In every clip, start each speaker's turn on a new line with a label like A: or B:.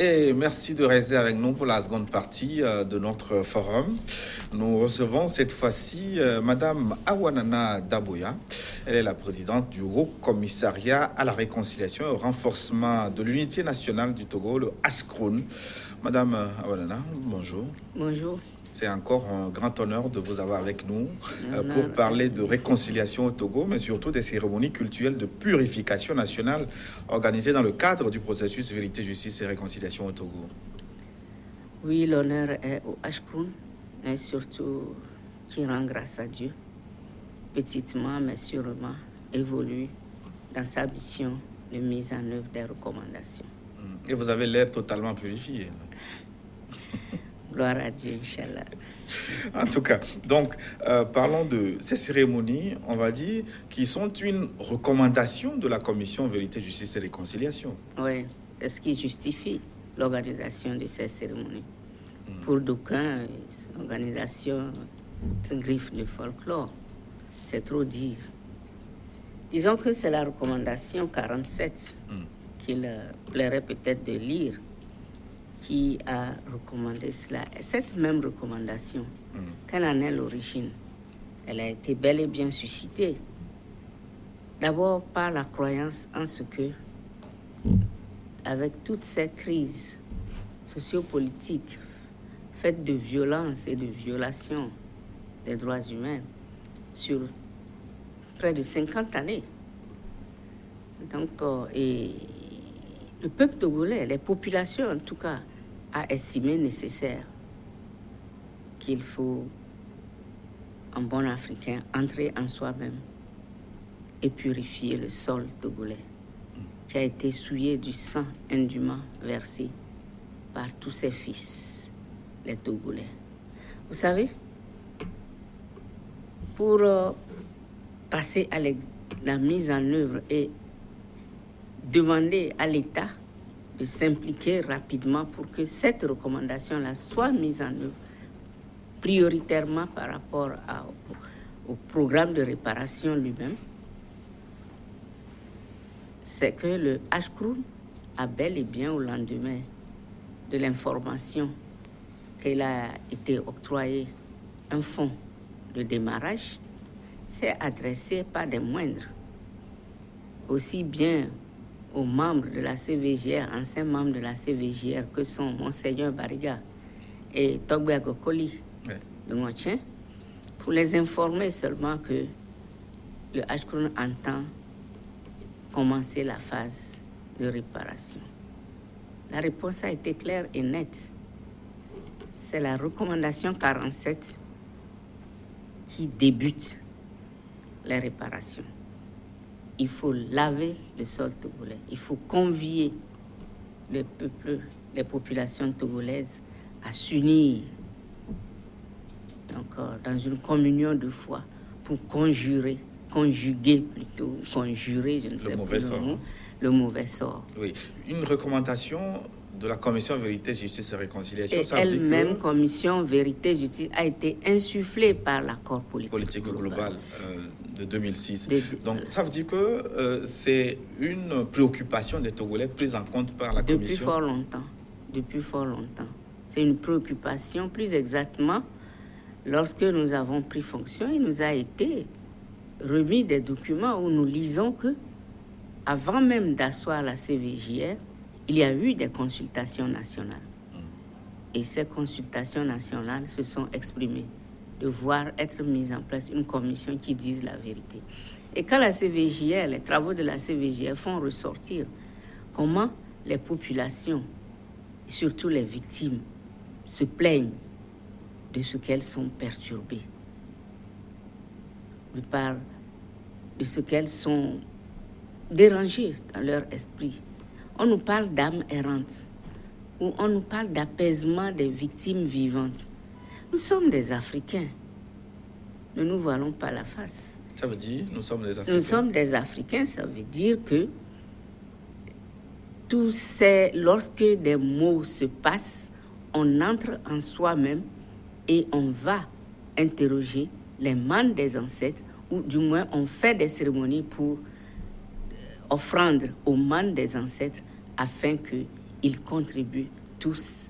A: Et merci de rester avec nous pour la seconde partie de notre forum. Nous recevons cette fois-ci Madame Awanana Daboya. Elle est la présidente du Haut Commissariat à la réconciliation et au renforcement de l'unité nationale du Togo, le HCROUN. Madame Awanana, bonjour.
B: Bonjour.
A: C'est encore un grand honneur de vous avoir avec nous pour parler de réconciliation au Togo, mais surtout des cérémonies culturelles de purification nationale organisées dans le cadre du processus Vérité, Justice et Réconciliation au Togo.
B: Oui, l'honneur est au HCROUN, mais surtout qui rend grâce à Dieu, petitement mais sûrement évolue dans sa mission de mise en œuvre des recommandations.
A: Et vous avez l'air totalement purifié.
B: Gloire à Dieu, Inch'Allah.
A: En tout cas, donc, parlons de ces cérémonies, on va dire, qui sont une recommandation de la Commission Vérité, Justice et Réconciliation.
B: Oui, c'est ce qui justifie l'organisation de ces cérémonies. Pour d'aucuns, l'organisation est une griffe de folklore. C'est trop dire. Disons que c'est la recommandation 47 qu'il plairait peut-être de lire, qui a recommandé cela. Et cette même recommandation, quelle en est l'origine? Elle a été bel et bien suscitée. D'abord par la croyance en ce que, avec toutes ces crises sociopolitiques faites de violence et de violations des droits humains sur près de 50 années, donc, et le peuple togolais, les populations en tout cas, a estimé nécessaire qu'il faut, en bon africain, entrer en soi-même et purifier le sol togolais qui a été souillé du sang indûment versé par tous ses fils, les Togolais. Vous savez, pour passer à la mise en œuvre et demander à l'État de s'impliquer rapidement pour que cette recommandation-là soit mise en œuvre prioritairement par rapport au programme de réparation lui-même, c'est que le HCROUN a bel et bien, au lendemain de l'information qu'il a été octroyé un fonds de démarrage, s'est adressé pas des moindres, aussi bien aux membres de la CVGR, anciens membres de la CVGR, que sont Monseigneur Bariga et Togbe Agokoli de Ngotien, pour les informer seulement que le HCROUN entend commencer la phase de réparation. La réponse a été claire et nette. C'est la recommandation 47 qui débute les réparations. Il faut laver le sol togolais. Il faut convier le peuple, les populations togolaises à s'unir dans une communion de foi pour conjurer, je ne sais plus le mot, le mauvais sort.
A: Oui, une recommandation de la Commission Vérité, Justice et Réconciliation.
B: Et elle-même, Commission Vérité, Justice, a été insufflée par l'accord politique global
A: de 2006. Donc, ça veut dire que c'est une préoccupation des Togolais prise en compte par la Commission.
B: Depuis fort longtemps. C'est une préoccupation, plus exactement, lorsque nous avons pris fonction, il nous a été remis des documents où nous lisons que, avant même d'asseoir la CVJR, il y a eu des consultations nationales. Et ces consultations nationales se sont exprimées de voir être mise en place une commission qui dise la vérité. Et quand la CVJR, les travaux de la CVJR font ressortir comment les populations, et surtout les victimes, se plaignent de ce qu'elles sont perturbées, de ce qu'elles sont dérangées dans leur esprit. On nous parle d'âmes errantes, ou on nous parle d'apaisement des victimes vivantes. Nous sommes des Africains. Ne nous voilons pas la face.
A: Ça veut dire, nous sommes des Africains.
B: Nous sommes des Africains, ça veut dire que lorsque des mots se passent, on entre en soi-même et on va interroger les mânes des ancêtres, ou du moins on fait des cérémonies pour offrande aux mânes des ancêtres afin qu'ils ils contribuent tous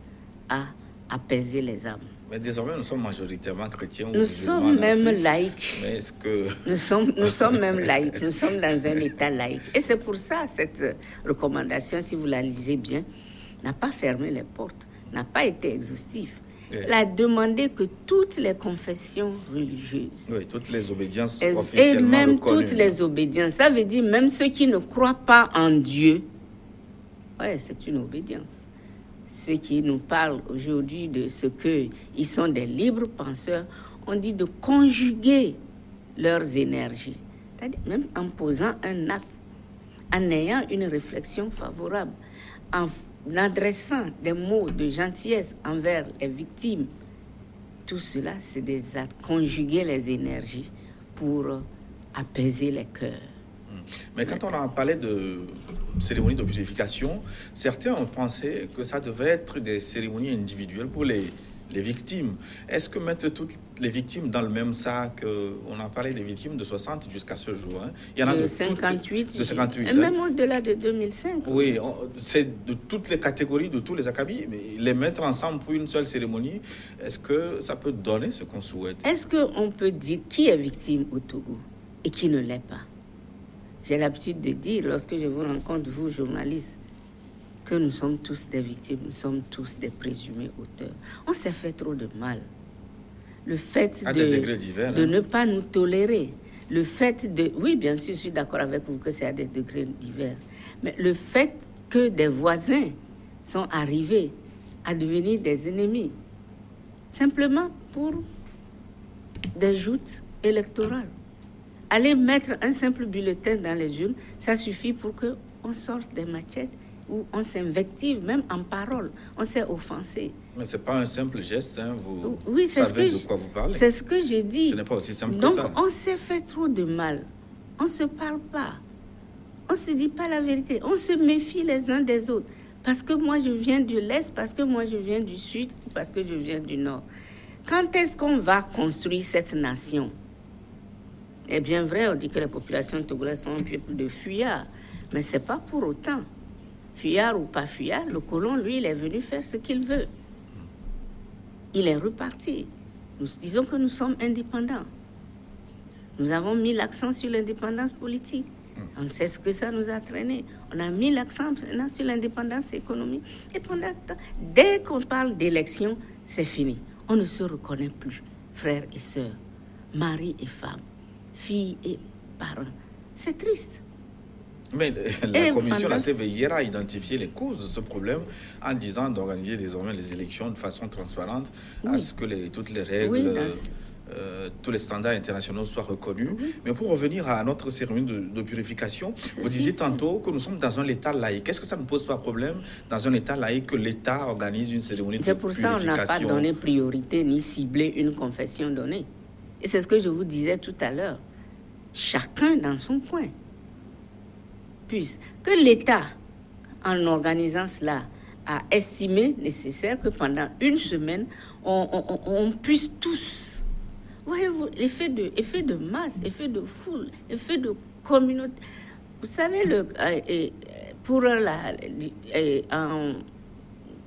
B: à apaiser les âmes.
A: Mais désormais, nous sommes majoritairement chrétiens.
B: Nous sommes même laïcs.
A: Mais est-ce que...
B: Nous sommes même laïcs. Nous sommes dans un état laïque. Et c'est pour ça, cette recommandation, si vous la lisez bien, n'a pas fermé les portes, n'a pas été exhaustive. Elle a demandé que toutes les confessions religieuses...
A: Oui, toutes les obédiences officiellement
B: et même
A: reconnues.
B: Toutes les obédiences. Ça veut dire même ceux qui ne croient pas en Dieu. Ouais, c'est une obédience. Ceux qui nous parlent aujourd'hui de ce qu'ils sont des libres penseurs, on dit de conjuguer leurs énergies. C'est-à-dire même en posant un acte, en ayant une réflexion favorable, en adressant des mots de gentillesse envers les victimes. Tout cela, c'est des actes. Conjuguer les énergies pour apaiser les cœurs.
A: Mais quand on a parlé de cérémonies de purification, certains ont pensé que ça devait être des cérémonies individuelles pour les victimes. Est-ce que mettre toutes les victimes dans le même sac, on a parlé des victimes de 60 jusqu'à ce jour, hein. Il y en a
B: de 58,
A: de 58
B: et même au-delà de 2005.
A: Oui, c'est de toutes les catégories, de tous les acabits, mais les mettre ensemble pour une seule cérémonie, est-ce que ça peut donner ce qu'on souhaite?
B: Est-ce qu'on peut dire qui est victime au Togo et qui ne l'est pas? J'ai l'habitude de dire, lorsque je vous rencontre, vous, journalistes, que nous sommes tous des victimes, nous sommes tous des présumés auteurs. On s'est fait trop de mal. Le fait de ne pas nous tolérer, le fait de... Oui, bien sûr, je suis d'accord avec vous que c'est à des degrés divers. Mais le fait que des voisins sont arrivés à devenir des ennemis, simplement pour des joutes électorales. Aller mettre un simple bulletin dans les urnes, ça suffit pour qu'on sorte des machettes où on s'invective, même en parole. On s'est offensé.
A: Mais ce n'est pas un simple geste, hein. Vous
B: oui,
A: savez de quoi vous parlez.
B: C'est ce que je dis.
A: Ce n'est pas aussi simple
B: Donc,
A: que ça.
B: Donc, on s'est fait trop de mal. On ne se parle pas. On ne se dit pas la vérité. On se méfie les uns des autres. Parce que moi, je viens de l'Est, parce que moi, je viens du Sud, parce que je viens du Nord. Quand est-ce qu'on va construire cette nation? Eh bien vrai, on dit que les populations togolaises sont un peuple de fuyards. Mais ce n'est pas pour autant. Fuyard ou pas fuyard, le colon, lui, il est venu faire ce qu'il veut. Il est reparti. Nous disons que nous sommes indépendants. Nous avons mis l'accent sur l'indépendance politique. On sait ce que ça nous a traîné. On a mis l'accent sur l'indépendance économique. Et pendant ce temps, dès qu'on parle d'élection, c'est fini. On ne se reconnaît plus, frères et sœurs, mari et femme, filles et parents. C'est triste.
A: Mais la commission, la CVIR, a identifié les causes de ce problème en disant d'organiser désormais les élections de façon transparente, à ce que toutes les règles, tous les standards internationaux soient reconnus. Oui. Mais pour revenir à notre cérémonie de purification, vous disiez tantôt que nous sommes dans un État laïque. Est-ce que ça ne pose pas problème dans un État laïque que l'État organise une cérémonie de purification?
B: C'est pour ça qu'on n'a pas donné priorité ni ciblé une confession donnée. Et c'est ce que je vous disais tout à l'heure. Chacun dans son coin. Que l'État, en organisant cela, a estimé nécessaire que pendant une semaine, on puisse tous... Voyez-vous, effet de masse, effet de foule, effet de communauté. Vous savez, pour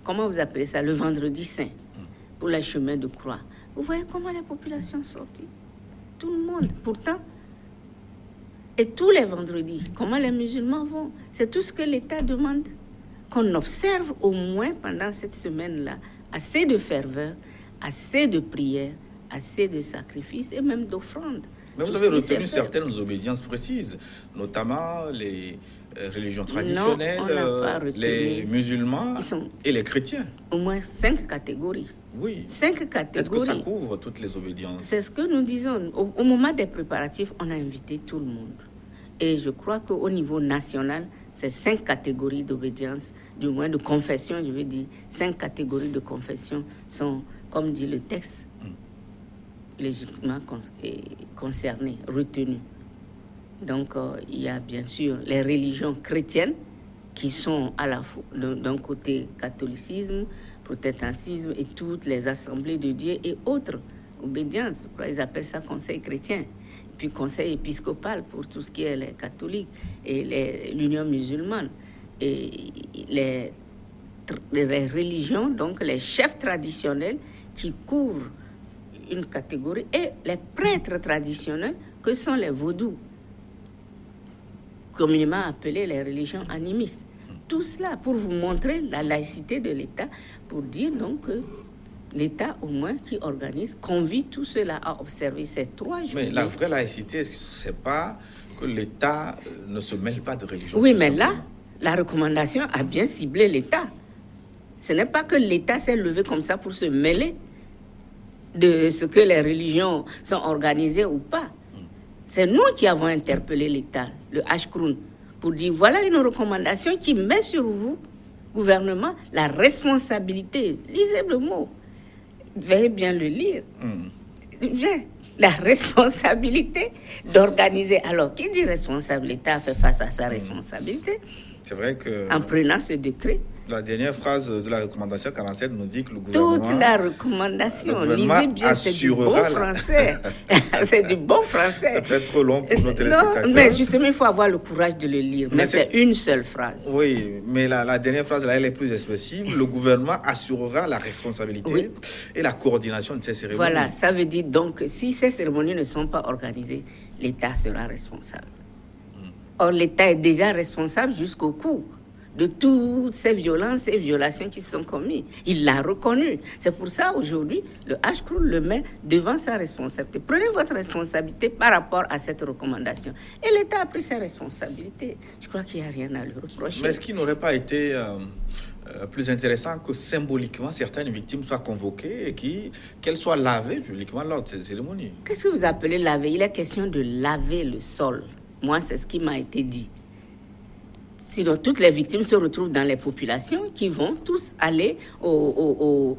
B: comment vous appelez ça, le vendredi saint, pour les chemins de croix, vous voyez comment les populations sont sorties. Tout le monde. Pourtant, et tous les vendredis, comment les musulmans vont? C'est tout ce que l'État demande. Qu'on observe au moins pendant cette semaine-là assez de ferveur, assez de prières, assez de sacrifices et même d'offrandes.
A: Mais vous avez retenu certaines obédiences précises, notamment les religions traditionnelles, les musulmans et les chrétiens.
B: Au moins 5 catégories.
A: Oui.
B: 5 catégories.
A: Est-ce que ça couvre toutes les obédiences?
B: C'est ce que nous disons. Au moment des préparatifs, on a invité tout le monde. Et je crois qu'au niveau national, c'est 5 catégories d'obédience, du moins de confession, je veux dire. 5 catégories de confession sont, comme dit le texte, légitimement concernées, retenues. Donc, il y a bien sûr les religions chrétiennes qui sont à la fois d'un côté catholicisme, protestantisme et toutes les assemblées de Dieu et autres obédiences. Je crois qu'ils appellent ça conseil chrétien. Puis conseil épiscopal pour tout ce qui est les catholiques et l'union musulmane. Et les religions, donc les chefs traditionnels qui couvrent une catégorie, et les prêtres traditionnels que sont les vaudous, communément appelés les religions animistes. Tout cela pour vous montrer la laïcité de l'État, pour dire donc que l'État, au moins, qui organise, convie tout cela à observer ces 3 jours.
A: Mais la vraie laïcité, est-ce que c'est pas que l'État ne se mêle pas de religion?
B: Oui, mais là, la recommandation a bien ciblé l'État. Ce n'est pas que l'État s'est levé comme ça pour se mêler de ce que les religions sont organisées ou pas. C'est nous qui avons interpellé l'État, le Ashkroun, pour dire voilà une recommandation qui met sur vous, gouvernement, la responsabilité. Lisez le mot. Veuillez bien le lire. Bien. La responsabilité d'organiser. Alors, qui dit responsable? L'État fait face à sa responsabilité.
A: C'est vrai que...
B: En prenant ce décret.
A: La dernière phrase de la recommandation 47 nous dit que le gouvernement...
B: Toute la recommandation, lisez bien, c'est du bon français. C'est du bon français.
A: C'est peut-être trop long pour nos téléspectateurs.
B: Non, mais justement, il faut avoir le courage de le lire. Mais c'est une seule phrase.
A: Oui, mais la dernière phrase, là, elle est plus expressive. Le gouvernement assurera la responsabilité et la coordination de ces cérémonies.
B: Voilà, ça veut dire donc que si ces cérémonies ne sont pas organisées, l'État sera responsable. Or, l'État est déjà responsable jusqu'au cou de toutes ces violences et violations qui sont commises. Il l'a reconnu. C'est pour ça, aujourd'hui, le Ashkroun le met devant sa responsabilité. Prenez votre responsabilité par rapport à cette recommandation. Et l'État a pris ses responsabilités. Je crois qu'il n'y a rien à lui reprocher.
A: Mais est-ce qu'il n'aurait pas été plus intéressant que symboliquement certaines victimes soient convoquées et qu'elles soient lavées publiquement lors de ces cérémonies?
B: Qu'est-ce que vous appelez laver? Il est question de laver le sol. Moi, c'est ce qui m'a été dit. Sinon, toutes les victimes se retrouvent dans les populations qui vont tous aller aux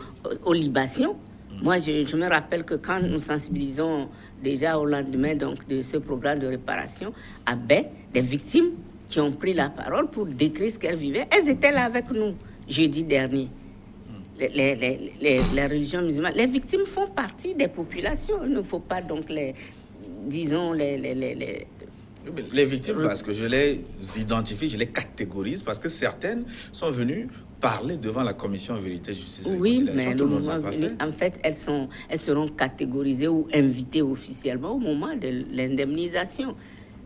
B: libations. Moi, je me rappelle que quand nous sensibilisons déjà au lendemain donc, de ce programme de réparation, à Baie, des victimes qui ont pris la parole pour décrire ce qu'elles vivaient, elles étaient là avec nous jeudi dernier. Les religions musulmanes, les victimes font partie des populations. Il ne faut pas donc les
A: victimes, parce que je les identifie, je les catégorise, parce que certaines sont venues parler devant la commission Vérité, Justice et
B: Réconciliation. Oui, mais le moment venu, en fait, elles seront catégorisées ou invitées officiellement au moment de l'indemnisation.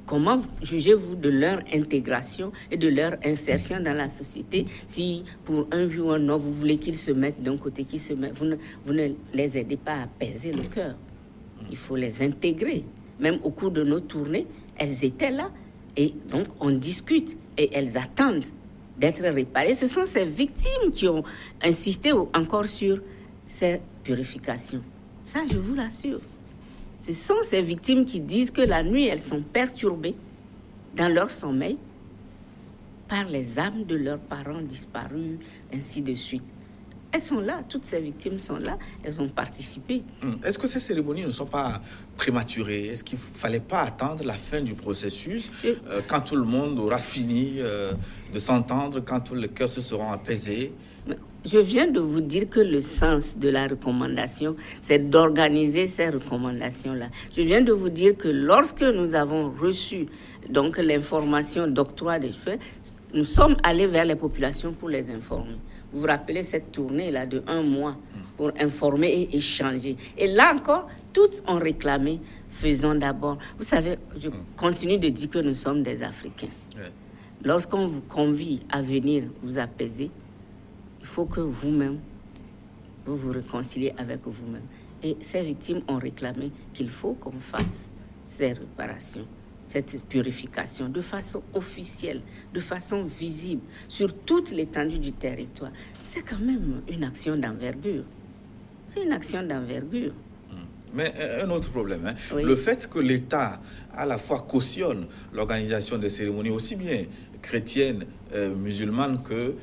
B: Comment jugez-vous de leur intégration et de leur insertion dans la société si pour un oui ou un non, vous voulez qu'ils se mettent d'un côté, qu'ils se mettent, vous ne les aidez pas à apaiser le cœur. Il faut les intégrer. Même au cours de nos tournées, elles étaient là et donc on discute et elles attendent d'être réparées. Ce sont ces victimes qui ont insisté encore sur ces purifications. Ça, je vous l'assure. Ce sont ces victimes qui disent que la nuit, elles sont perturbées dans leur sommeil par les âmes de leurs parents disparus, ainsi de suite. Elles sont là, toutes ces victimes sont là, elles ont participé.
A: Est-ce que ces cérémonies ne sont pas prématurées? Est-ce qu'il ne fallait pas attendre la fin du processus quand tout le monde aura fini de s'entendre, quand tous les cœurs se seront apaisés?
B: Je viens de vous dire que le sens de la recommandation, c'est d'organiser ces recommandations-là. Je viens de vous dire que lorsque nous avons reçu donc l'information d'octroi des faits, nous sommes allés vers les populations pour les informer. Vous vous rappelez cette tournée-là de 1 mois pour informer et échanger. Et là encore, toutes ont réclamé, faisons d'abord. Vous savez, je continue de dire que nous sommes des Africains. Ouais. Lorsqu'on vous convie à venir vous apaiser, il faut que vous-même, vous vous réconciliez avec vous-même. Et ces victimes ont réclamé qu'il faut qu'on fasse ces réparations, cette purification de façon officielle, de façon visible, sur toute l'étendue du territoire. C'est quand même une action d'envergure. C'est une action d'envergure.
A: Mais un autre problème, hein?
B: Oui.
A: Le fait que l'État à la fois cautionne l'organisation des cérémonies aussi bien chrétiennes, musulmanes que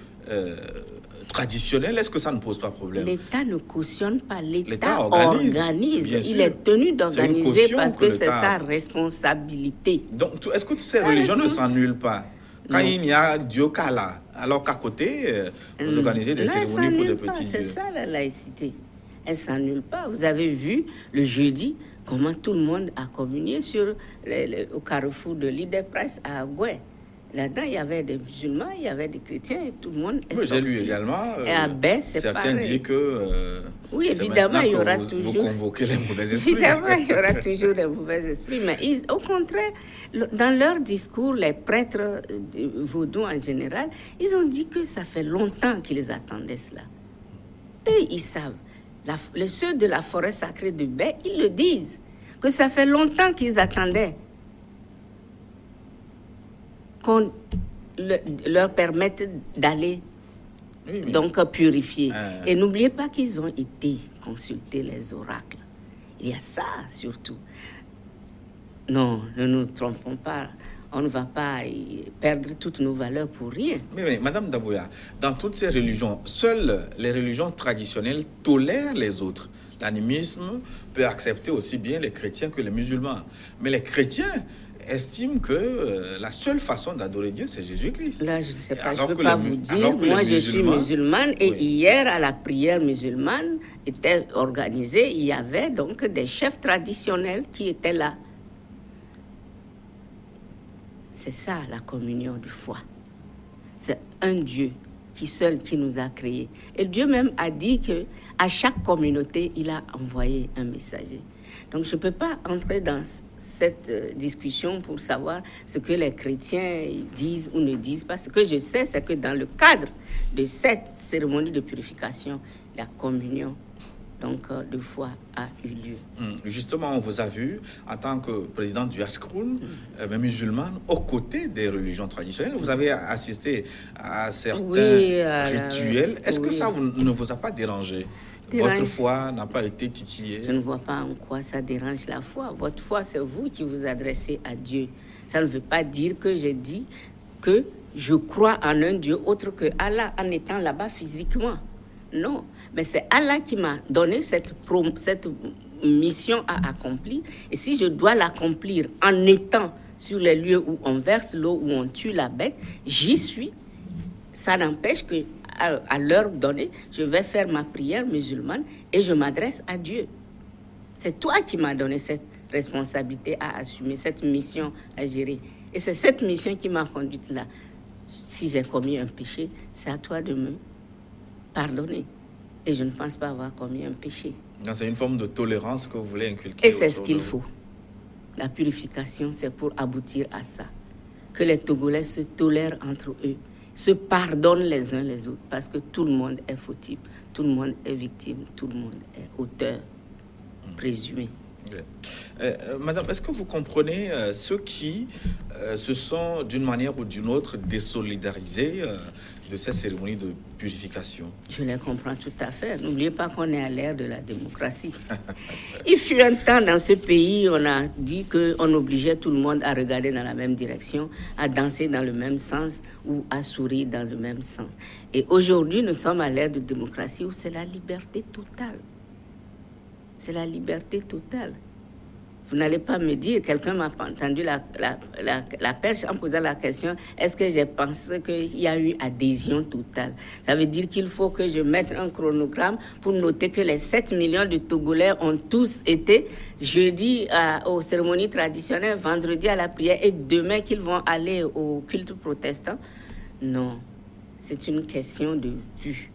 A: traditionnelles, est-ce que ça ne pose pas problème?
B: L'État ne cautionne pas, l'État organise. Il est tenu d'organiser parce que c'est sa responsabilité.
A: Donc, est-ce que toutes ces religions ne s'annulent pas? Quand il y a Dieu qu'Allah, alors qu'à côté, vous organisez des cérémonies pour des petits
B: C'est
A: dieux.
B: ça la laïcité. Elle ne s'annule pas. Vous avez vu le jeudi comment tout le monde a communié au carrefour de l'Ide-Presse à Agoué. Là-dedans, il y avait des musulmans, il y avait des chrétiens, et tout le monde est sorti.
A: J'ai lu également.
B: Et à Baie, c'est
A: certains
B: pareil.
A: disent que.
B: Oui, évidemment, il y aura toujours.
A: Vous convoquez les mauvais esprits.
B: Évidemment, il y aura toujours les mauvais esprits. Mais au contraire, dans leur discours, les prêtres vaudous en général, ils ont dit que ça fait longtemps qu'ils attendaient cela. Et ils savent. Ceux de la forêt sacrée de Baie, ils le disent. Que ça fait longtemps qu'ils attendaient qu'on leur permette d'aller donc purifier. Et n'oubliez pas qu'ils ont été consulter les oracles. Il y a ça surtout. Non, ne nous trompons pas. On ne va pas perdre toutes nos valeurs pour rien.
A: Mais Madame Dabouya, dans toutes ces religions, seules les religions traditionnelles tolèrent les autres. L'animisme peut accepter aussi bien les chrétiens que les musulmans. Mais les chrétiens estiment que la seule façon d'adorer Dieu, c'est Jésus-Christ.
B: Là, je ne sais pas, je ne peux pas vous dire. Moi, je suis musulmane et hier, à la prière musulmane était organisée, il y avait donc des chefs traditionnels qui étaient là. C'est ça, la communion de foi. C'est un Dieu seul qui nous a créés. Et Dieu même a dit qu'à chaque communauté, il a envoyé un messager. Donc, je ne peux pas entrer dans cette discussion pour savoir ce que les chrétiens disent ou ne disent pas. Ce que je sais, c'est que dans le cadre de cette cérémonie de purification, la communion de foi a eu lieu.
A: Justement, on vous a vu en tant que président du Ashkroun, musulmane, aux côtés des religions traditionnelles. Vous avez assisté à certains rituels. Est-ce que ça ne vous a pas dérangé? Votre foi n'a pas été titillée?
B: Je ne vois pas en quoi ça dérange la foi. Votre foi, c'est vous qui vous adressez à Dieu. Ça ne veut pas dire que j'ai dit que je crois en un Dieu autre que Allah en étant là-bas physiquement. Non, mais c'est Allah qui m'a donné cette mission à accomplir. Et si je dois l'accomplir en étant sur les lieux où on verse l'eau, où on tue la bête, j'y suis. Ça n'empêche que à l'heure donnée, je vais faire ma prière musulmane et je m'adresse à Dieu. C'est toi qui m'as donné cette responsabilité à assumer, cette mission à gérer. Et c'est cette mission qui m'a conduite là. Si j'ai commis un péché, c'est à toi de me pardonner. Et je ne pense pas avoir commis un péché.
A: C'est une forme de tolérance que vous voulez inculquer.
B: Et c'est ce qu'il faut. La purification, c'est pour aboutir à ça. Que les Togolais se tolèrent entre eux, se pardonnent les uns les autres, parce que tout le monde est fautif, tout le monde est victime, tout le monde est auteur présumé.
A: Madame, est-ce que vous comprenez ceux qui se sont d'une manière ou d'une autre désolidarisés de cette cérémonie de purification?
B: Je les comprends tout à fait. N'oubliez pas qu'on est à l'ère de la démocratie. Il fut un temps dans ce pays, on a dit qu'on obligeait tout le monde à regarder dans la même direction, à danser dans le même sens ou à sourire dans le même sens. Et aujourd'hui, nous sommes à l'ère de démocratie où c'est la liberté totale. C'est la liberté totale. Vous n'allez pas me dire, quelqu'un m'a entendu la perche en posant la question, est-ce que j'ai pensé qu'il y a eu adhésion totale? Ça veut dire qu'il faut que je mette un chronogramme pour noter que les 7 millions de Togolais ont tous été jeudi aux cérémonies traditionnelles, vendredi à la prière et demain qu'ils vont aller au culte protestant. Non, c'est une question de vue.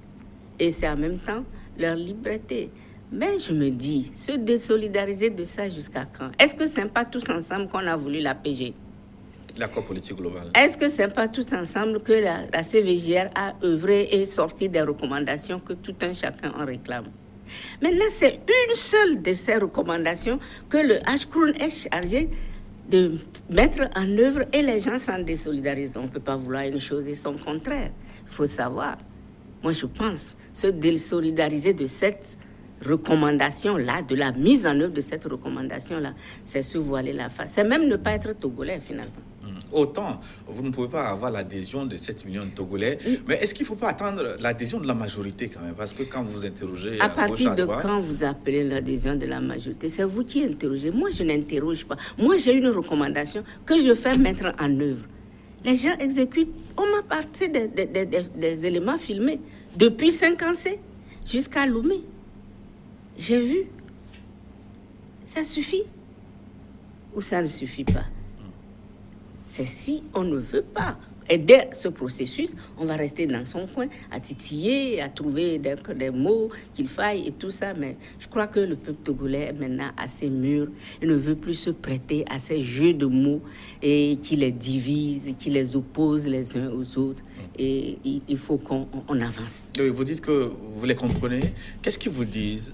B: Et c'est en même temps leur liberté. Mais je me dis, se désolidariser de ça jusqu'à quand? Est-ce que c'est pas tous ensemble qu'on a voulu la PG?
A: L'accord politique global.
B: Est-ce que c'est pas tous ensemble que la CVJR a œuvré et sorti des recommandations que tout un chacun en réclame? Maintenant, c'est une seule de ces recommandations que le Ashkroun est chargé de mettre en œuvre et les gens s'en désolidarisent. On ne peut pas vouloir une chose et son contraire. Il faut savoir. Moi, je pense se désolidariser de cette recommandation-là, de la mise en œuvre de cette recommandation-là, c'est se voiler la face. C'est même ne pas être togolais, finalement.
A: Autant, vous ne pouvez pas avoir l'adhésion de 7 millions de Togolais, mais est-ce qu'il ne faut pas attendre l'adhésion de la majorité quand même? Parce que quand vous interrogez
B: à partir de quand vous appelez l'adhésion de la majorité, c'est vous qui interrogez. Moi, je n'interroge pas. Moi, j'ai une recommandation que je fais mettre en œuvre. Les gens exécutent. On m'a parlé des éléments filmés depuis 5 ans jusqu'à Lomé. J'ai vu. Ça suffit ou ça ne suffit pas? C'est si on ne veut pas aider ce processus, on va rester dans son coin, à titiller, à trouver des mots qu'il faille et tout ça. Mais je crois que le peuple togolais est maintenant assez mûr et ne veut plus se prêter à ces jeux de mots et qui les divisent, qui les opposent les uns aux autres. Et il faut qu'on avance.
A: Oui, vous dites que vous les comprenez. Qu'est-ce qu'ils vous disent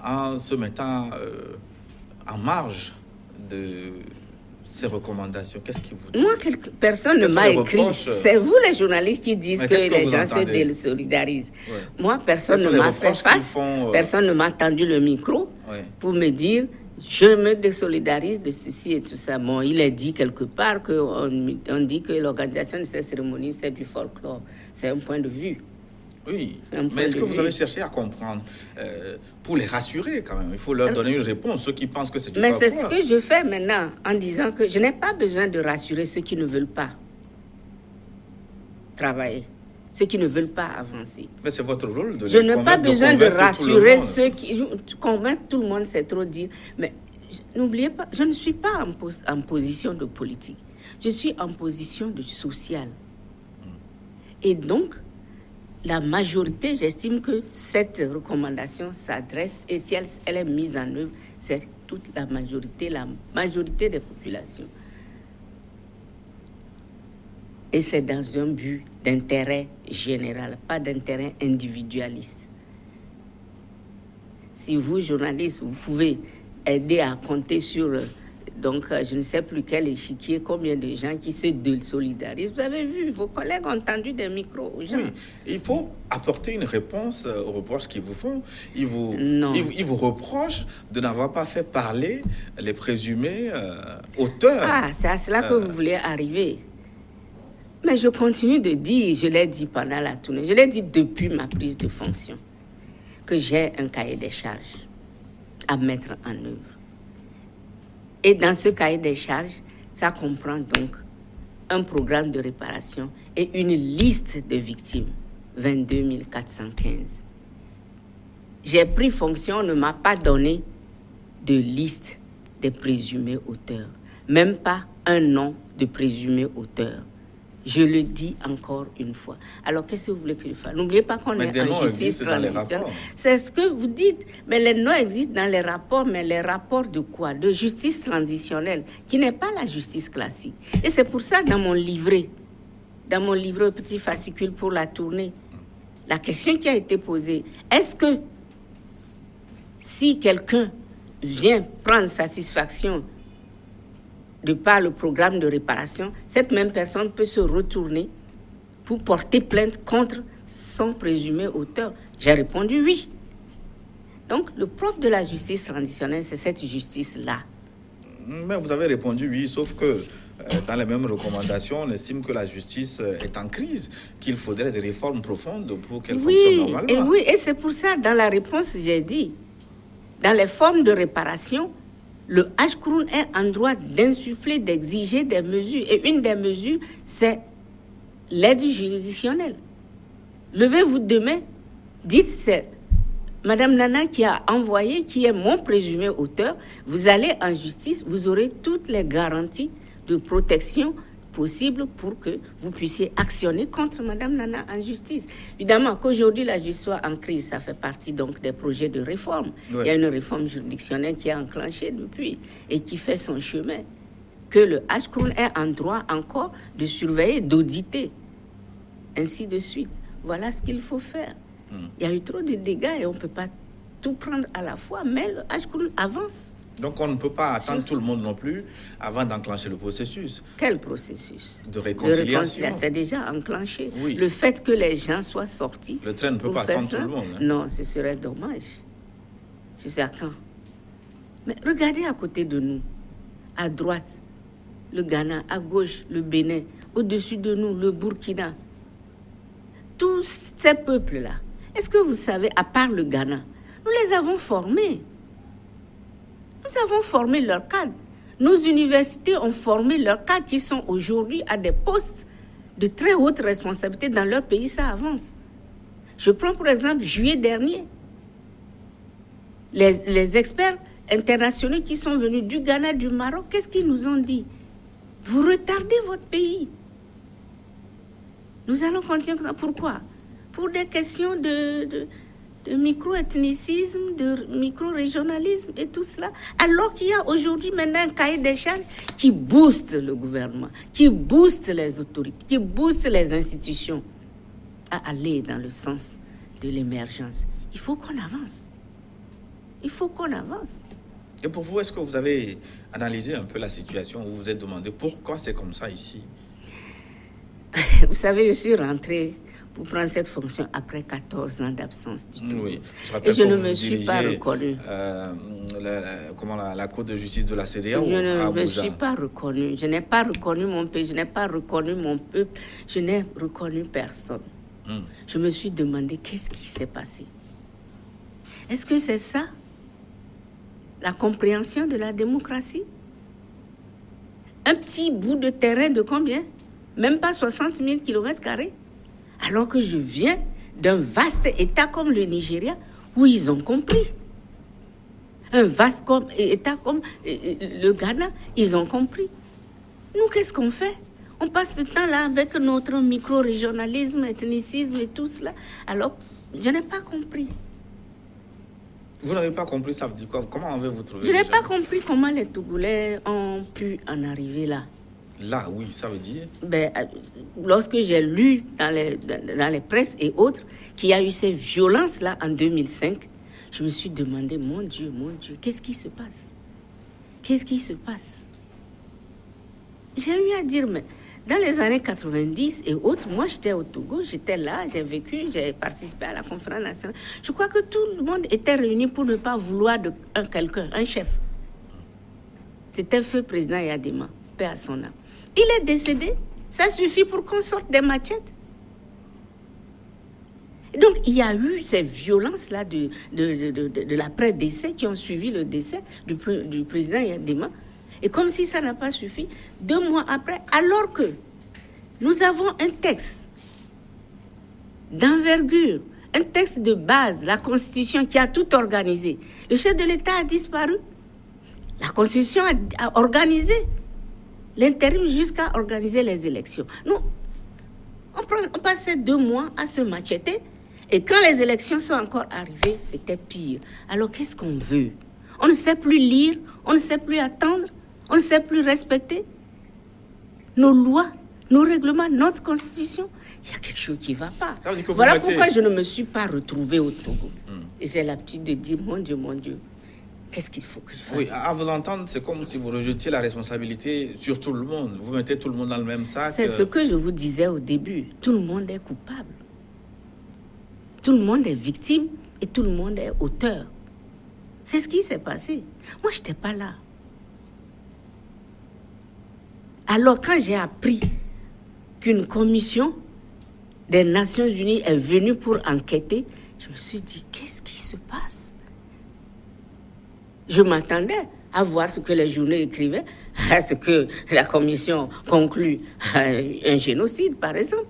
A: en se mettant en marge de ces recommandations? Qu'est-ce qu'ils vous disent?
B: Moi, personne ne m'a écrit. C'est vous les journalistes qui disent que les gens se désolidarisent. Ouais. Moi, personne ne m'a fait face. Personne ne m'a tendu le micro pour me dire je me désolidarise de ceci et tout ça. Bon, il est dit quelque part qu'on dit que l'organisation de ces cérémonies, c'est du folklore. C'est un point de vue.
A: Oui, mais est-ce que vous avez cherché à comprendre pour les rassurer quand même? Il faut leur donner une réponse, ceux qui pensent que c'est du folklore.
B: Mais c'est ce que je fais maintenant en disant que je n'ai pas besoin de rassurer ceux qui ne veulent pas travailler, ceux qui ne veulent pas avancer.
A: Mais c'est votre rôle de les
B: convaincre. Je n'ai pas besoin de rassurer ceux qui... Convaincre tout le monde, c'est trop dire. Mais n'oubliez pas, je ne suis pas en position de politique. Je suis en position de social. Et donc, la majorité, j'estime que cette recommandation s'adresse, et si elle est mise en œuvre, c'est toute la majorité des populations. Et c'est dans un but d'intérêt général, pas d'intérêt individualiste. Si vous, journalistes, vous pouvez aider à compter sur... Donc, je ne sais plus quel échiquier, combien de gens qui se désolidarisent. Vous avez vu, vos collègues ont tendu des micros aux gens.
A: Oui, il faut apporter une réponse aux reproches qu'ils vous font. Ils vous reprochent de n'avoir pas fait parler les présumés auteurs.
B: Ah, c'est à cela que vous voulez arriver. Mais je continue de dire, je l'ai dit pendant la tournée, je l'ai dit depuis ma prise de fonction, que j'ai un cahier des charges à mettre en œuvre. Et dans ce cahier des charges, ça comprend donc un programme de réparation et une liste de victimes, 22 415. J'ai pris fonction, on ne m'a pas donné de liste des présumés auteurs, même pas un nom de présumé auteur. Je le dis encore une fois. Alors, qu'est-ce que vous voulez que je fasse? N'oubliez pas qu'on est en justice transitionnelle. C'est ce que vous dites. Mais les noms existent dans les rapports. Mais les rapports de quoi? De justice transitionnelle, qui n'est pas la justice classique. Et c'est pour ça, dans mon livret petit fascicule pour la tournée, la question qui a été posée, est-ce que si quelqu'un vient prendre satisfaction de par le programme de réparation, cette même personne peut se retourner pour porter plainte contre son présumé auteur? J'ai répondu oui. Donc, le propre de la justice transitionnelle, c'est cette justice-là.
A: Mais vous avez répondu oui, sauf que dans les mêmes recommandations, on estime que la justice est en crise, qu'il faudrait des réformes profondes pour qu'elle fonctionne normalement.
B: Et c'est pour ça, dans la réponse, j'ai dit, dans les formes de réparation, le HCROUN est en droit d'insuffler, d'exiger des mesures. Et une des mesures, c'est l'aide juridictionnelle. Levez-vous demain, dites, c'est Madame Nana qui a envoyé, qui est mon présumé auteur, vous allez en justice, vous aurez toutes les garanties de protection possibles pour que vous puissiez actionner contre Madame Nana en justice. Évidemment qu'aujourd'hui la justice soit en crise, ça fait partie donc des projets de réforme. Oui. Il y a une réforme juridictionnelle qui est enclenchée depuis et qui fait son chemin. Que le HCROUN est en droit encore de surveiller, d'auditer, ainsi de suite. Voilà ce qu'il faut faire. Il y a eu trop de dégâts et on ne peut pas tout prendre à la fois, mais le HCROUN avance.
A: Donc on ne peut pas attendre tout le monde non plus avant d'enclencher le processus.
B: Quel processus?
A: De réconciliation.
B: C'est déjà enclenché.
A: Oui.
B: Le fait que les gens soient sortis.
A: Le train ne peut pas attendre tout le monde. Hein.
B: Non, ce serait dommage. C'est certain. Mais regardez à côté de nous, à droite, le Ghana, à gauche, le Bénin, au-dessus de nous, le Burkina. Tous ces peuples-là, est-ce que vous savez, à part le Ghana, nous les avons formés. Nous avons formé leurs cadres. Nos universités ont formé leurs cadres qui sont aujourd'hui à des postes de très haute responsabilité dans leur pays, ça avance. Je prends pour exemple juillet dernier, les experts internationaux qui sont venus du Ghana, du Maroc, qu'est-ce qu'ils nous ont dit? Vous retardez votre pays. Nous allons continuer comme ça. Pourquoi? Pour des questions de micro-ethnicisme, de micro-régionalisme et tout cela. Alors qu'il y a aujourd'hui maintenant un cahier des charges qui booste le gouvernement, qui booste les autorités, qui booste les institutions à aller dans le sens de l'émergence. Il faut qu'on avance. Il faut qu'on avance.
A: Et pour vous, est-ce que vous avez analysé un peu la situation? Vous vous êtes demandé pourquoi c'est comme ça ici?
B: Vous savez, je suis rentrée pour prendre cette fonction après 14 ans d'absence du tout.
A: Oui.
B: Et je ne me suis pas reconnue.
A: La Cour de justice de la CEDEAO
B: Je ne me suis pas reconnue. Je n'ai pas reconnu mon pays, je n'ai pas reconnu mon peuple, je n'ai reconnu personne. Je me suis demandé qu'est-ce qui s'est passé. Est-ce que c'est ça, la compréhension de la démocratie? Un petit bout de terrain de combien? Même pas 60 000 km². Alors que je viens d'un vaste État comme le Nigeria, où ils ont compris. Un vaste État comme le Ghana, ils ont compris. Nous, qu'est-ce qu'on fait? On passe le temps là avec notre micro-régionalisme, ethnicisme et tout cela. Alors, je n'ai pas compris.
A: Vous n'avez pas compris, ça veut dire quoi? Comment avez-vous trouvé?
B: Je n'ai pas compris comment les Togolais ont pu en arriver là.
A: Là, oui, ça veut dire?
B: Lorsque j'ai lu dans les presses et autres qu'il y a eu ces violences-là en 2005, je me suis demandé, mon Dieu, qu'est-ce qui se passe? Qu'est-ce qui se passe? J'ai eu à dire, mais dans les années 90 et autres, moi j'étais au Togo, j'étais là, j'ai vécu, j'ai participé à la conférence nationale. Je crois que tout le monde était réuni pour ne pas vouloir de quelqu'un, un chef. C'était feu président Yadema, paix à son âme. Il est décédé, ça suffit pour qu'on sorte des machettes. Donc, il y a eu ces violences-là de l'après-décès qui ont suivi le décès du président Yadema. Et comme si ça n'a pas suffi, 2 mois après, alors que nous avons un texte d'envergure, un texte de base, la Constitution qui a tout organisé. Le chef de l'État a disparu. La Constitution a organisé l'intérim jusqu'à organiser les élections. Nous, on passait 2 mois à se macheter et quand les élections sont encore arrivées, c'était pire. Alors qu'est-ce qu'on veut? On ne sait plus lire, on ne sait plus attendre, on ne sait plus respecter nos lois, nos règlements, notre constitution. Il y a quelque chose qui ne va pas. Voilà pourquoi je ne me suis pas retrouvée au Togo. Et j'ai l'habitude de dire, mon Dieu, qu'est-ce qu'il faut que je fasse?
A: Oui, à vous entendre, c'est comme si vous rejetiez la responsabilité sur tout le monde. Vous mettez tout le monde dans le même sac.
B: C'est ce que je vous disais au début. Tout le monde est coupable. Tout le monde est victime et tout le monde est auteur. C'est ce qui s'est passé. Moi, je n'étais pas là. Alors, quand j'ai appris qu'une commission des Nations Unies est venue pour enquêter, je me suis dit, qu'est-ce qui se passe? Je m'attendais à voir ce que les journaux écrivaient, à ce que la commission conclut un génocide, par exemple.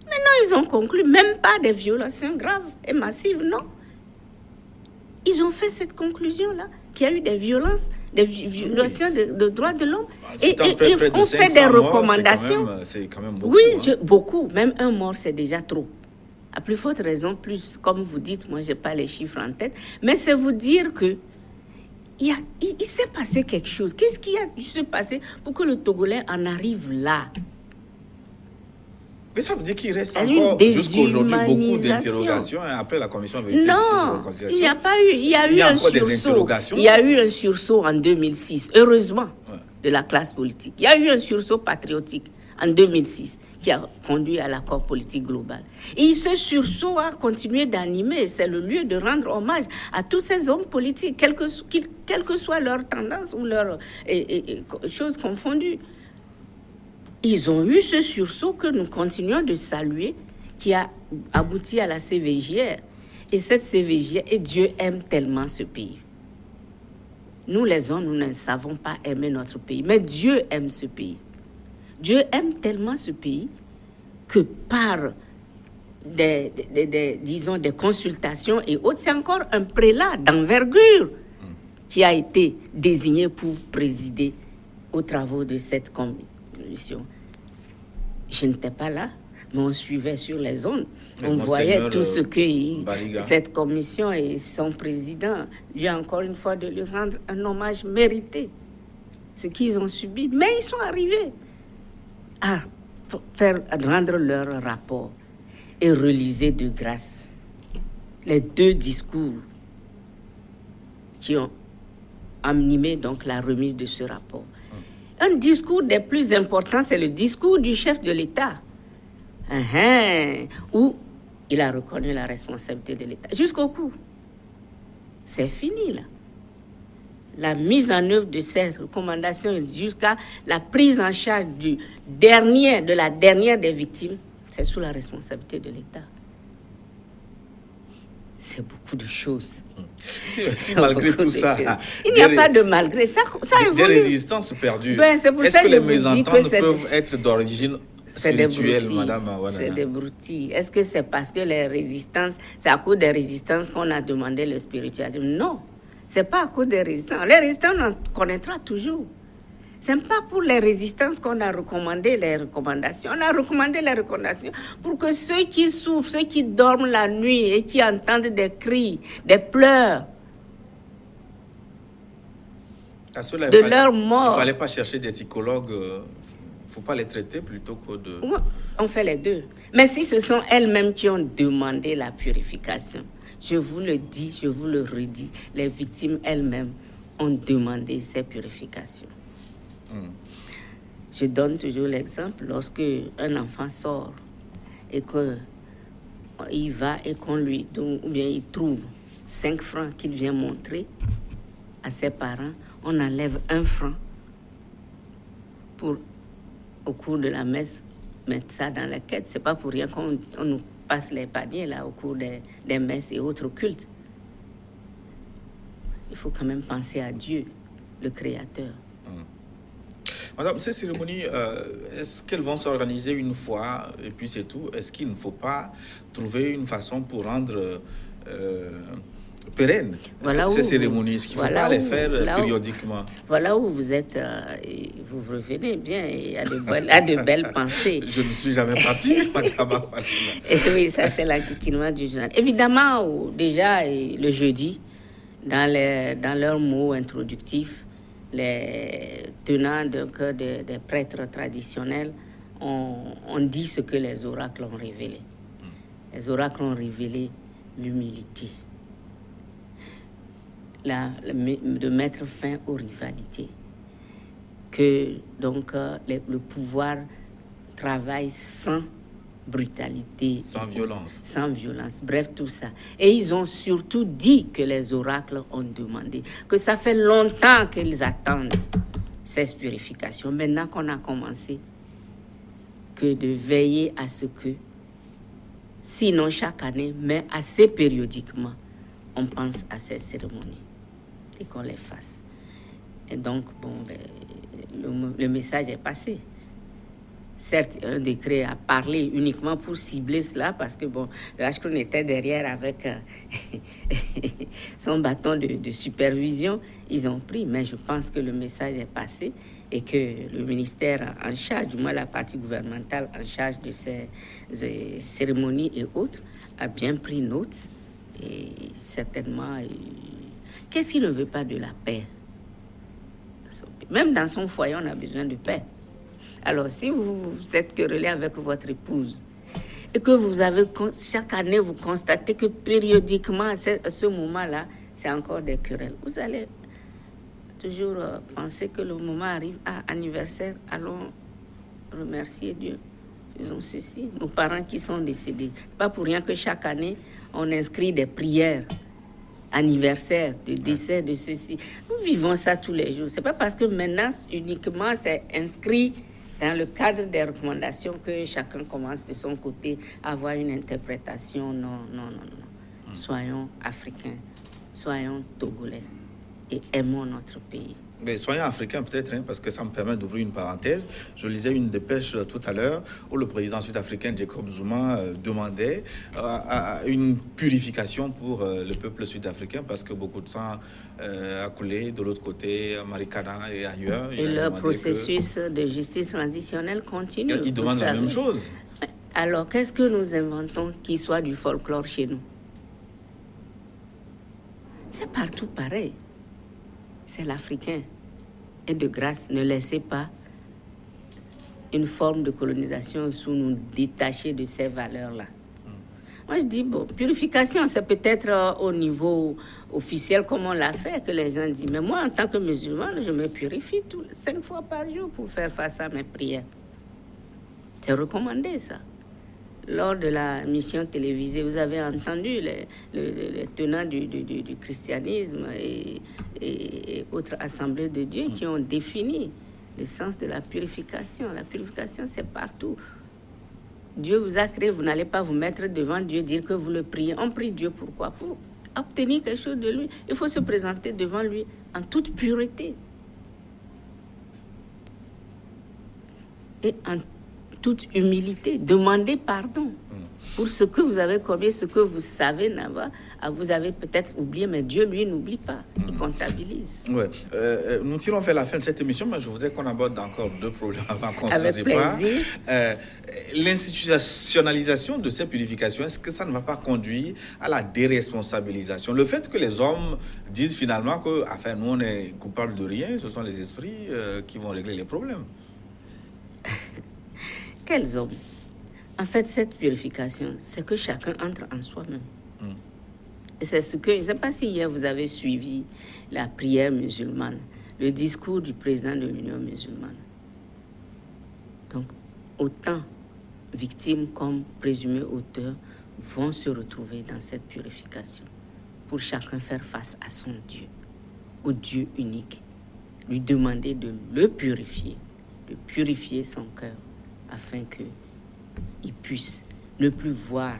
B: Mais non, ils ont conclu même pas des violations graves et massives, non. Ils ont fait cette conclusion-là, qu'il y a eu des violences, des violations de droits de l'homme. Et on fait des recommandations.
A: C'est quand même beaucoup.
B: Oui, beaucoup. Même un mort, c'est déjà trop. À plus forte raison, plus, comme vous dites, moi, je n'ai pas les chiffres en tête, mais c'est vous dire que il s'est passé quelque chose. Qu'est-ce qui a dû se passer pour que le Togolais en arrive là?
A: Mais ça veut dire qu'il reste encore jusqu'à aujourd'hui beaucoup d'interrogations après la commission de vérité justice et réconciliation.
B: Il n'y a pas eu. Il y a eu un sursaut. Il y a eu un sursaut en 2006, heureusement, de la classe politique. Il y a eu un sursaut patriotique en 2006 qui a conduit à l'accord politique global. Et ce sursaut a continué d'animer. C'est le lieu de rendre hommage à tous ces hommes politiques, quelle que soit leur tendance ou leur choses confondues. Ils ont eu ce sursaut que nous continuons de saluer, qui a abouti à la CVJR. Et cette CVJR, et Dieu aime tellement ce pays. Nous, les hommes, nous ne savons pas aimer notre pays, mais Dieu aime ce pays. Dieu aime tellement ce pays que par des consultations et autres, c'est encore un prélat d'envergure qui a été désigné pour présider aux travaux de cette commission. Je n'étais pas là, mais on suivait sur les ondes. On voyait tout ce que cette commission et son président, lui encore une fois, de lui rendre un hommage mérité. Ce qu'ils ont subi, mais ils sont arrivés à rendre leur rapport et reliser de grâce les 2 discours qui ont animé donc la remise de ce rapport. Un discours des plus importants, c'est le discours du chef de l'État, où il a reconnu la responsabilité de l'État. Jusqu'au coup. C'est fini, là. La mise en œuvre de ces recommandations jusqu'à la prise en charge de la dernière des victimes, c'est sous la responsabilité de l'État. C'est beaucoup de choses.
A: Si malgré tout ça...
B: Il n'y a pas de malgré. Ça évolue.
A: Des résistances perdues.
B: C'est pour ça
A: que les mésententes peuvent être d'origine spirituelle, Madame Awanana?
B: C'est des broutilles. Est-ce que c'est parce que les résistances... C'est à cause des résistances qu'on a demandé le spiritualisme? Non. C'est pas à cause des résistants. Les résistants, on en connaîtra toujours. C'est pas pour les résistances qu'on a recommandé les recommandations. On a recommandé les recommandations pour que ceux qui souffrent, ceux qui dorment la nuit et qui entendent des cris, des pleurs de leur mort.
A: Il ne fallait pas chercher des psychologues. Il ne faut pas les traiter plutôt que de...
B: On fait les deux. Mais si ce sont elles-mêmes qui ont demandé la purification, je vous le dis, je vous le redis, les victimes elles-mêmes ont demandé ces purifications. Je donne toujours l'exemple, lorsque un enfant sort et qu'il va et qu'on lui donne, ou bien il trouve 5 francs qu'il vient montrer à ses parents, on enlève 1 franc pour, au cours de la messe, mettre ça dans la quête. C'est pas pour rien qu'on nous passe les paniers là au cours des messes et autres cultes. Il faut quand même penser à Dieu, le Créateur.
A: Madame, ces cérémonies, est-ce qu'elles vont s'organiser une fois et puis c'est tout? Est-ce qu'il ne faut pas trouver une façon pour rendre pérennes ces cérémonies? Est-ce qu'il ne faut pas les faire périodiquement?
B: Voilà où vous êtes, vous revenez bien et à de belles pensées.
A: Je ne suis jamais parti, Madame.
B: Oui, ça c'est l'enquiquinement du journal. Évidemment, déjà le jeudi, dans leurs mots introductifs, les tenants des prêtres traditionnels ont dit ce que les oracles ont révélé. Les oracles ont révélé l'humilité, de mettre fin aux rivalités, que donc le pouvoir travaille sans brutalité, sans violence, bref, tout ça. Et ils ont surtout dit que les oracles ont demandé, que ça fait longtemps qu'ils attendent ces purifications. Maintenant qu'on a commencé, que de veiller à ce que, sinon chaque année, mais assez périodiquement, on pense à ces cérémonies et qu'on les fasse. Et donc, le message est passé. Certes, un décret a parlé uniquement pour cibler cela, parce que le Ashkroun était derrière avec son bâton de supervision. Ils ont pris, mais je pense que le message est passé et que le ministère en charge, du moins la partie gouvernementale en charge de ces cérémonies et autres, a bien pris note. Et certainement, qu'est-ce qui ne veut pas de la paix? Même dans son foyer, on a besoin de paix. Alors, si vous êtes querellé avec votre épouse et que vous avez, chaque année, vous constatez que périodiquement, à ce moment-là, c'est encore des querelles, vous allez toujours penser que le moment arrive à anniversaire, allons remercier Dieu. Faisons ceci. Nos parents qui sont décédés. Pas pour rien que chaque année, on inscrit des prières anniversaire de décès de ceci. Nous vivons ça tous les jours. C'est pas parce que maintenant, uniquement, c'est inscrit dans le cadre des recommandations que chacun commence de son côté à avoir une interprétation. Non. Soyons africains, soyons togolais et aimons notre pays.
A: Mais soyons africains peut-être, hein, parce que ça me permet d'ouvrir une parenthèse. Je lisais une dépêche tout à l'heure où le président sud-africain Jacob Zuma demandait une purification pour le peuple sud-africain parce que beaucoup de sang a coulé de l'autre côté, à Marikana et ailleurs.
B: Et le processus de justice transitionnelle continue.
A: Il demande la même chose.
B: Alors, qu'est-ce que nous inventons qui soit du folklore chez nous? C'est partout pareil. C'est l'Africain. Et de grâce, ne laissez pas une forme de colonisation sous nous détacher de ces valeurs-là. Moi, je dis, bon, purification, c'est peut-être au niveau officiel, comme on l'a fait, que les gens disent. Mais moi, en tant que musulmane, je me purifie 5 fois par jour pour faire face à mes prières. C'est recommandé, ça. Lors de la mission télévisée, vous avez entendu les tenants du christianisme et autres assemblées de Dieu qui ont défini le sens de la purification. La purification, c'est partout. Dieu vous a créé, vous n'allez pas vous mettre devant Dieu, dire que vous le priez. On prie Dieu pourquoi? Pour obtenir quelque chose de lui. Il faut se présenter devant lui en toute pureté. Et en toute humilité, demandez pardon pour ce que vous avez commis, ce que vous savez vous avez peut-être oublié, mais Dieu, lui, n'oublie pas. Il comptabilise.
A: Ouais. Nous tirons vers la fin de cette émission, mais je voudrais qu'on aborde encore 2 problèmes avant qu'on
B: se sépare.
A: L'institutionnalisation de ces purifications, est-ce que ça ne va pas conduire à la déresponsabilisation? Le fait que les hommes disent finalement que, enfin, nous, on est coupables de rien, ce sont les esprits qui vont régler les problèmes.
B: Quels hommes? En fait, cette purification, c'est que chacun entre en soi-même. Et c'est ce que, je ne sais pas si hier vous avez suivi la prière musulmane, le discours du président de l'Union musulmane. Donc, autant victimes comme présumés auteurs vont se retrouver dans cette purification pour chacun faire face à son Dieu, au Dieu unique, lui demander de le purifier, de purifier son cœur, afin qu'il puisse ne plus voir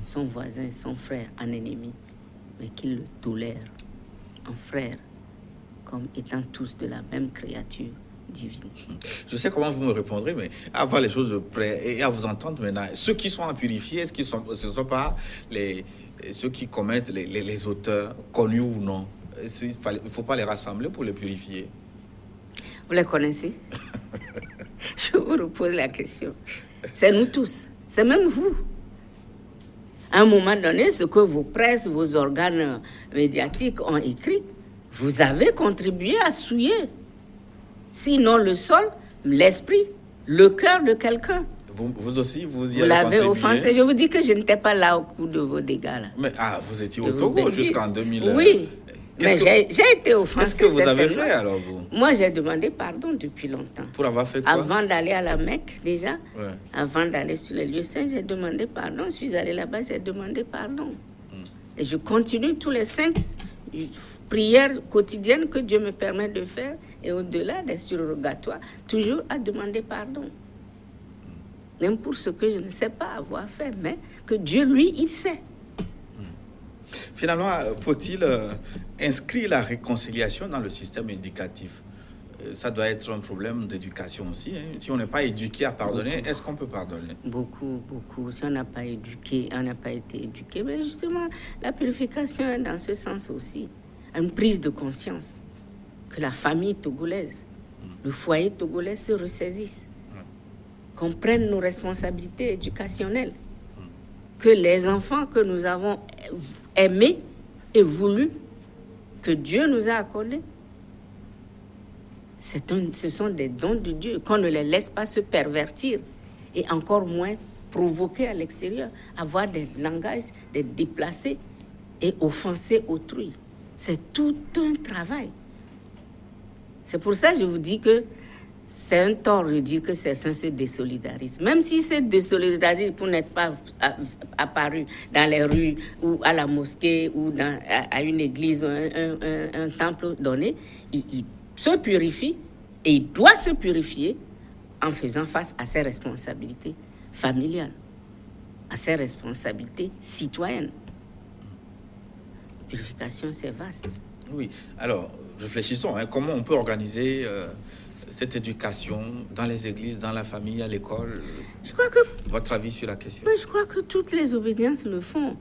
B: son voisin, son frère en ennemi, mais qu'il le tolère en frère, comme étant tous de la même créature divine.
A: Je sais comment vous me répondrez, mais à voir les choses près et à vous entendre maintenant, ceux qui sont à purifier, est-ce qu'ils ce ne sont pas ceux qui commettent les auteurs, connus ou non? Il ne faut pas les rassembler pour les purifier?
B: Vous les connaissez? Je vous repose la question. C'est nous tous. C'est même vous. À un moment donné, ce que vos presses, vos organes médiatiques ont écrit, vous avez contribué à souiller. Sinon le sol, l'esprit, le cœur de quelqu'un.
A: Vous aussi, vous y
B: avez l'avez offensé. Je vous dis que je n'étais pas là au cours de vos dégâts. Là.
A: Mais vous étiez au Togo jusqu'en 2000.
B: Oui. Mais j'ai été offensée.
A: Qu'est-ce que vous avez fait alors, vous?
B: Moi, j'ai demandé pardon depuis longtemps.
A: Pour avoir fait quoi?
B: Avant d'aller à la Mecque, déjà. Ouais. Avant d'aller sur les lieux saints, j'ai demandé pardon. Je suis allée là-bas, j'ai demandé pardon. Et je continue tous les 5 prières quotidiennes que Dieu me permet de faire. Et au-delà des surrogatoires, toujours à demander pardon. Même pour ce que je ne sais pas avoir fait, mais que Dieu, lui, il sait.
A: Finalement, faut-il inscrire la réconciliation dans le système éducatif? Ça doit être un problème d'éducation aussi. Hein. Si on n'est pas éduqué à pardonner, est-ce qu'on peut pardonner?
B: Beaucoup. Si on n'a pas éduqué, on n'a pas été éduqué. Mais justement, la purification est dans ce sens aussi. Une prise de conscience que la famille togolaise, le foyer togolais se ressaisisse, qu'on prenne nos responsabilités éducationnelles, que les enfants que nous avons aimés et voulus, que Dieu nous a accordés, ce sont des dons de Dieu, qu'on ne les laisse pas se pervertir et encore moins provoquer à l'extérieur, avoir des langages, des déplacés et offenser autrui. C'est tout un travail. C'est pour ça que je vous dis que c'est un tort de dire que certains se désolidarisent. Même si c'est désolidarisé pour n'être pas apparu dans les rues ou à la mosquée ou à une église ou un temple donné, il se purifie et il doit se purifier en faisant face à ses responsabilités familiales, à ses responsabilités citoyennes. La purification, c'est vaste.
A: Oui, alors, réfléchissons, hein, comment on peut organiser cette éducation dans les églises, dans la famille, à l'école.
B: Je crois que...
A: Votre avis sur la question?
B: Je crois que toutes les obédiences le font.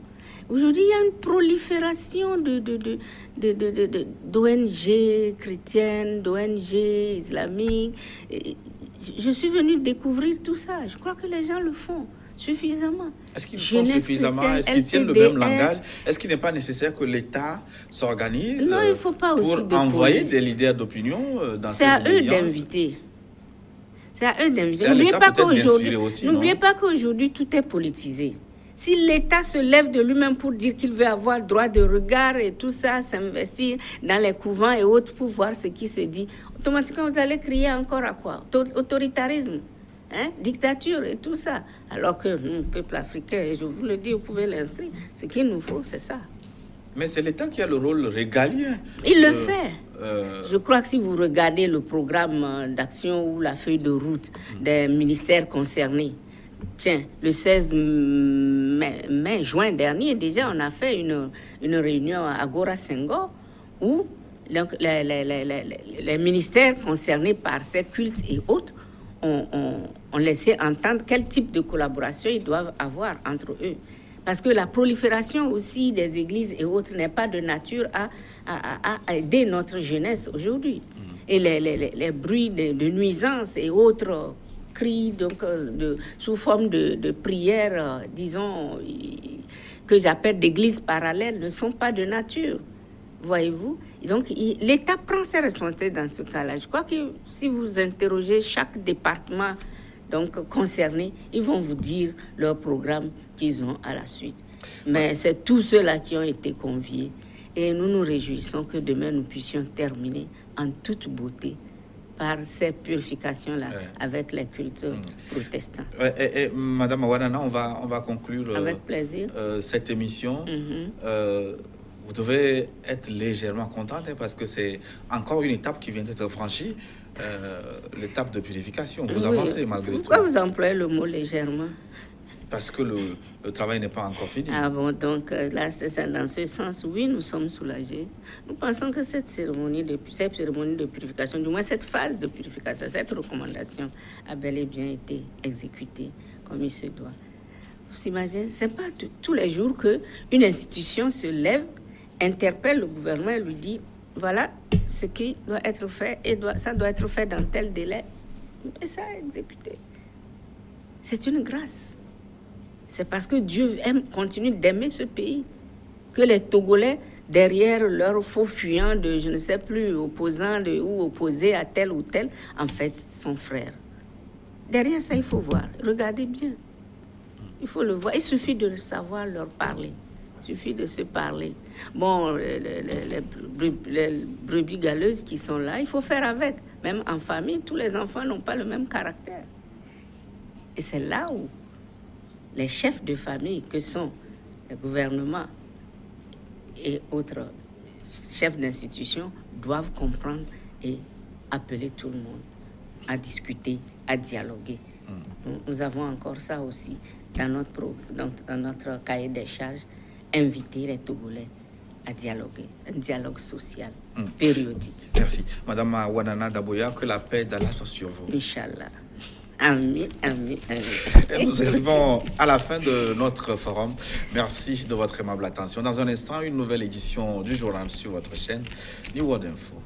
B: Aujourd'hui, il y a une prolifération d'ONG chrétiennes, d'ONG islamiques. Je suis venue découvrir tout ça. Je crois que les gens le font suffisamment.
A: Est-ce qu'ils le font suffisamment? Est-ce qu'ils tiennent le même langage? Est-ce qu'il n'est pas nécessaire que l'État s'organise pour envoyer des leaders d'opinion dans ces obédiences?
B: C'est à eux d'inviter. C'est à eux d'inviter. N'oubliez pas qu'aujourd'hui, tout est politisé. Si l'État se lève de lui-même pour dire qu'il veut avoir droit de regard et tout ça, s'investir dans les couvents et autres pour voir ce qui se dit, automatiquement, vous allez crier encore à quoi? Autoritarisme, hein? Dictature et tout ça. Alors que le peuple africain, je vous le dis, vous pouvez l'inscrire. Ce qu'il nous faut, c'est ça.
A: Mais c'est l'État qui a le rôle régalien.
B: Il le fait. Je crois que si vous regardez le programme d'action ou la feuille de route des ministères concernés, tiens, le 16 juin dernier, déjà, on a fait une réunion à Agora Senghor où les ministères concernés par ces cultes et autres ont laissé entendre quel type de collaboration ils doivent avoir entre eux. Parce que la prolifération aussi des églises et autres n'est pas de nature à aider notre jeunesse aujourd'hui. Et les bruits de nuisances et autres cris donc, sous forme de prières, disons, que j'appelle d'églises parallèles, ne sont pas de nature. Voyez-vous? Donc, l'État prend ses responsabilités dans ce cas-là. Je crois que si vous interrogez chaque département donc, concerné, ils vont vous dire leur programme qu'ils ont à la suite. Mais c'est tous ceux-là qui ont été conviés. Et nous nous réjouissons que demain, nous puissions terminer en toute beauté par ces purifications-là avec les cultes protestants.
A: Madame Awanana, on va conclure
B: avec plaisir
A: cette émission. Vous devez être légèrement contente parce que c'est encore une étape qui vient d'être franchie, l'étape de purification. Vous avancez malgré tout.
B: Pourquoi vous employez le mot légèrement?
A: Parce que le travail n'est pas encore fini.
B: Ah bon, donc là, c'est ça, dans ce sens, oui, nous sommes soulagés. Nous pensons que cette cérémonie de purification, du moins cette phase de purification, cette recommandation a bel et bien été exécutée comme il se doit. Vous imaginez, ce n'est pas tous les jours qu'une institution se lève, interpelle le gouvernement et lui dit, voilà ce qui doit être fait et ça doit être fait dans tel délai. Et ça a exécuté. C'est une grâce. C'est parce que Dieu continue d'aimer ce pays que les Togolais, derrière leurs faux fuyants de, je ne sais plus, opposants ou opposés à tel ou tel, en fait, sont frères. Derrière ça, il faut voir. Regardez bien. Il faut le voir. Il suffit de savoir leur parler. Il suffit de se parler. Bon, les brebis galeuses qui sont là, il faut faire avec. Même en famille, tous les enfants n'ont pas le même caractère. Et c'est là où les chefs de famille, que sont le gouvernement et autres chefs d'institution, doivent comprendre et appeler tout le monde à discuter, à dialoguer. Nous avons encore ça aussi dans notre cahier des charges, inviter les Togolais à dialoguer, un dialogue social périodique.
A: Merci. Madame Awanana Daboya, que la paix d'Allah soit sur vous.
B: Inch'Allah. Amen, amen, amen.
A: Et nous arrivons à la fin de notre forum. Merci de votre aimable attention. Dans un instant, une nouvelle édition du journal sur votre chaîne New World Info.